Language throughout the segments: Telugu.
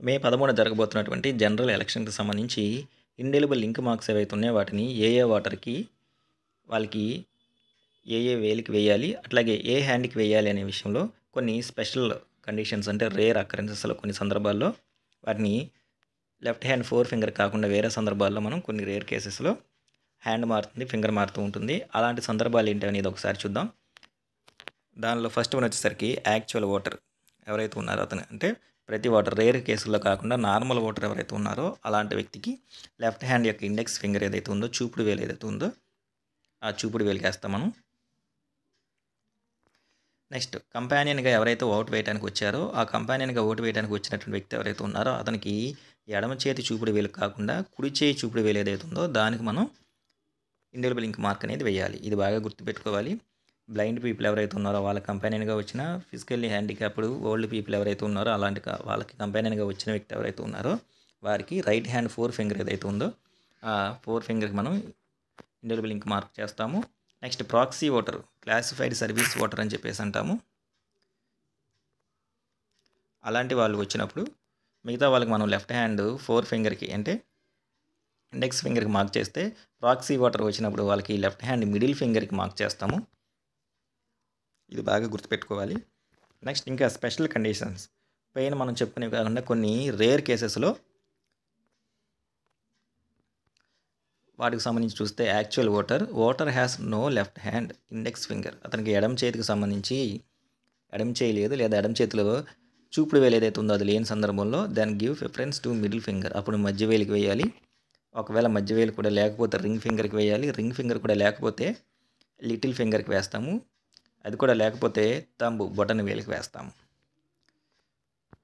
మే 13 జరగబోతున్నటువంటి జనరల్ ఎలక్షన్‌కి సంబంధించి ఇండెలిబుల్ లింక్ మార్క్స్ ఏవైతే ఉన్నాయో వాటిని ఏ ఓటర్‌కి వాళ్ళకి ఏ వేలికి వేయాలి, అట్లాగే ఏ హ్యాండ్‌కి వేయాలి అనే విషయంలో కొన్ని స్పెషల్ కండిషన్స్ అంటే రేర్ అకరెన్సెస్‌లో కొన్ని సందర్భాల్లో వాటిని లెఫ్ట్ హ్యాండ్ ఫోర్ ఫింగర్ కాకుండా వేరే సందర్భాల్లో మనం కొన్ని రేర్ కేసెస్‌లో హ్యాండ్ మారుతుంది, ఫింగర్ మారుతూ ఉంటుంది. అలాంటి సందర్భాలు ఏంటి అనేది ఒకసారి చూద్దాం. దానిలో ఫస్ట్ వన్ వచ్చేసరికి యాక్చువల్ ఓటర్ ఎవరైతే ఉన్నారో అతను అంటే ప్రతి ఓటర్ రేర్ కేసుల్లో కాకుండా నార్మల్ ఓటర్ ఎవరైతే ఉన్నారో అలాంటి వ్యక్తికి లెఫ్ట్ హ్యాండ్ యొక్క ఇండెక్స్ ఫింగర్ ఏదైతే ఉందో, చూపుడు వేలు ఏదైతే ఉందో ఆ చూపుడు వేలుకి వేస్తాం మనం. నెక్స్ట్ కంపానియన్గా ఎవరైతే ఓటు వేయడానికి వచ్చారో ఆ కంపానియన్గా ఓటు వేయడానికి వచ్చినటువంటి వ్యక్తి ఎవరైతే ఉన్నారో అతనికి ఎడమ చేతి చూపుడు వేలు కాకుండా కుడి చేయి చూపుడు వేలు ఏదైతే ఉందో దానికి మనం ఇండెలిబుల్ లింక్ మార్క్ అనేది వేయాలి. ఇది బాగా గుర్తుపెట్టుకోవాలి. బ్లైండ్ పీపుల్ ఎవరైతే ఉన్నారో వాళ్ళ కంపానియన్గా వచ్చిన, ఫిజికల్లీ హ్యాండిక్యాప్డ్ ఓల్డ్ పీపుల్ ఎవరైతే ఉన్నారో అలాంటి వాళ్ళకి కంపానియన్గా వచ్చిన వ్యక్తి ఎవరైతే ఉన్నారో వారికి రైట్ హ్యాండ్ ఫోర్ ఫింగర్ ఏదైతే ఉందో ఆ ఫోర్ ఫింగర్కి మనం ఇండెలిబుల్ లింక్ మార్క్ చేస్తాము. Next proxy voter, classified service voter అని చెప్పేసి అంటాము. అలాంటి వాళ్ళు వచ్చినప్పుడు మిగతా వాళ్ళకి మనం లెఫ్ట్ హ్యాండ్ ఫోర్ ఫింగర్కి అంటే ఇండెక్స్ ఫింగర్కి మార్క్ చేస్తే, ప్రాక్సీ ఓటర్ వచ్చినప్పుడు వాళ్ళకి లెఫ్ట్ హ్యాండ్ మిడిల్ ఫింగర్కి మార్క్ చేస్తాము. ఇది బాగా గుర్తుపెట్టుకోవాలి. నెక్స్ట్ ఇంకా స్పెషల్ కండిషన్స్ పైన మనం చెప్పుకునేవి కాకుండా కొన్ని రేర్ కేసెస్లో వాటికి సంబంధించి చూస్తే actual voter has no left hand index finger, అతనికి ఎడమ చేతికి సంబంధించి ఎడమ చేయి లేదు లేదా ఎడమ చేతిలో చూపుడు వేలు ఏదైతే ఉందో అది లేని సందర్భంలో then give preference to middle finger, అప్పుడు మధ్య వేలికి వేయాలి. ఒకవేళ మధ్య వేలు కూడా లేకపోతే రింగ్ ఫింగర్కి వేయాలి. రింగ్ ఫింగర్ కూడా లేకపోతే లిటిల్ ఫింగర్కి వేస్తాము. అది కూడా లేకపోతే తంబు బొటన్ వేలికి వేస్తాము.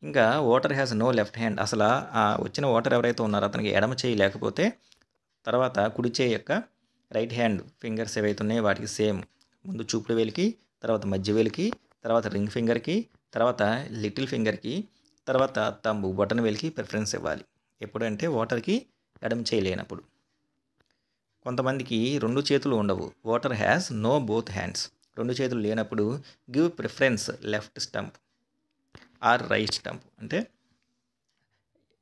ఇంకా voter has no left hand, అసలు వచ్చిన ఓటర్ ఎవరైతే ఉన్నారో అతనికి ఎడమ చేయి లేకపోతే తర్వాత కుడి చేయి యొక్క రైట్ హ్యాండ్ ఫింగర్స్ ఏవైతే ఉన్నాయో వాటికి సేమ్ ముందు చూపుడు వేలికి, తర్వాత మధ్య వేలికి, తర్వాత రింగ్ ఫింగర్కి, తర్వాత లిటిల్ ఫింగర్కి, తర్వాత తంబు బొటన్ వేలికి ప్రిఫరెన్స్ ఇవ్వాలి. ఎప్పుడంటే ఓటర్కి ఎడమ చేయి లేనప్పుడు. కొంతమందికి రెండు చేతులు ఉండవు, voter has no both hands, రెండు చేతులు లేనప్పుడు give preference left stump or right stump, అంటే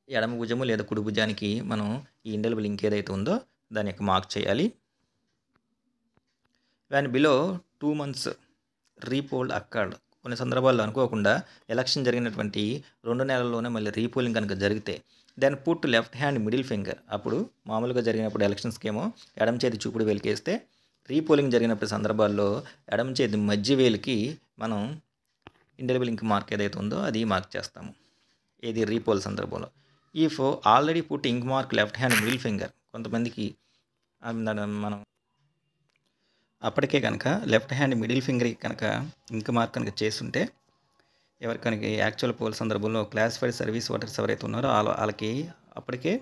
ఎడమ భుజము లేదా కుడి భుజానికి మనం ఈ ఇండెలిబుల్ లింక్ ఏదైతే ఉందో దాని యొక్క మార్క్ చేయాలి. వ్యాన్ బిలో 2 months రీపోల్డ్ అక్కర్డ్, కొన్ని సందర్భాల్లో అనుకోకుండా ఎలక్షన్ జరిగినటువంటి 2 నెలల్లోనే మళ్ళీ రీపోలింగ్ కనుక జరిగితే then put left hand middle finger, అప్పుడు మామూలుగా జరిగినప్పుడు ఎలక్షన్స్కి ఏమో ఎడమ చేతి చూపుడు వేలికి వేస్తే రీపోలింగ్ జరిగినప్పుడు సందర్భాల్లో ఎడమ చేతి మధ్య వేలికి మనం ఇండెలిబుల్ లింక్ మార్క్ ఏదైతే ఉందో అది మార్క్ చేస్తాము. ఇది రీపోల్ సందర్భంలో. If already put ink mark left hand middle finger, కొంతమందికి మనం అప్పటికే కనుక లెఫ్ట్ హ్యాండ్ మిడిల్ ఫింగర్కి కనుక ఇంక్ మార్క్ కనుక చేస్తుంటే ఎవరికనుక యాక్చువల్ పోల్ సందర్భంలో క్లాసిఫైడ్ సర్వీస్ ఓటర్స్ ఎవరైతే ఉన్నారో వాళ్ళకి అప్పటికే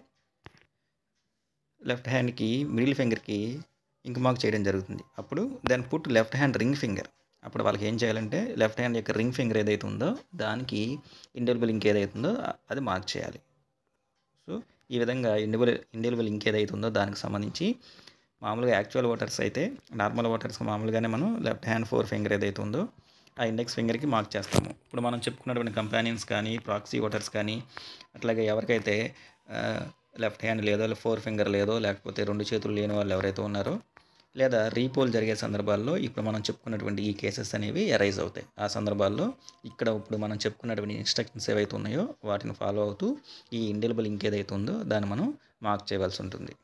లెఫ్ట్ హ్యాండ్కి మిడిల్ ఫింగర్కి ఇంక్ మార్క్ చేయడం జరుగుతుంది. అప్పుడు then put left hand ring finger, అప్పుడు వాళ్ళకి ఏం చేయాలంటే లెఫ్ట్ హ్యాండ్ యొక్క రింగ్ ఫింగర్ ఏదైతే ఉందో దానికి ఇండెలిబుల్ లింక్ ఏదైతే ఉందో అది మార్క్ చేయాలి. సో ఈ విధంగా ఇండెలిబుల్ లింక్ ఏదైతే ఉందో దానికి సంబంధించి మామూలుగా యాక్చువల్ ఓటర్స్ అయితే నార్మల్ ఓటర్స్ మామూలుగానే మనం లెఫ్ట్ హ్యాండ్ ఫోర్ ఫింగర్ ఏదైతే ఉందో ఆ ఇండెక్స్ ఫింగర్కి మార్క్ చేస్తాము. ఇప్పుడు మనం చెప్పుకున్నటువంటి కంపానియన్స్ కానీ ప్రాక్సీ ఓటర్స్ కానీ అట్లాగే ఎవరికైతే లెఫ్ట్ హ్యాండ్ లేదో ఫోర్ ఫింగర్ లేదో లేకపోతే రెండు చేతులు లేని వాళ్ళు ఎవరైతే ఉన్నారో లేదా రీపోల్ జరిగే సందర్భాల్లో ఇప్పుడు మనం చెప్పుకున్నటువంటి ఈ కేసెస్ అనేవి అరైజ్ అవుతాయి. ఆ సందర్భాల్లో ఇప్పుడు మనం చెప్పుకున్నటువంటి ఇన్స్ట్రక్షన్స్ ఏవైతే ఉన్నాయో వాటిని ఫాలో అవుతూ ఈ ఇండెలిబుల్ లింక్ ఏదైతే ఉందో దాన్ని మనం మార్క్ చేయవలసి ఉంటుంది.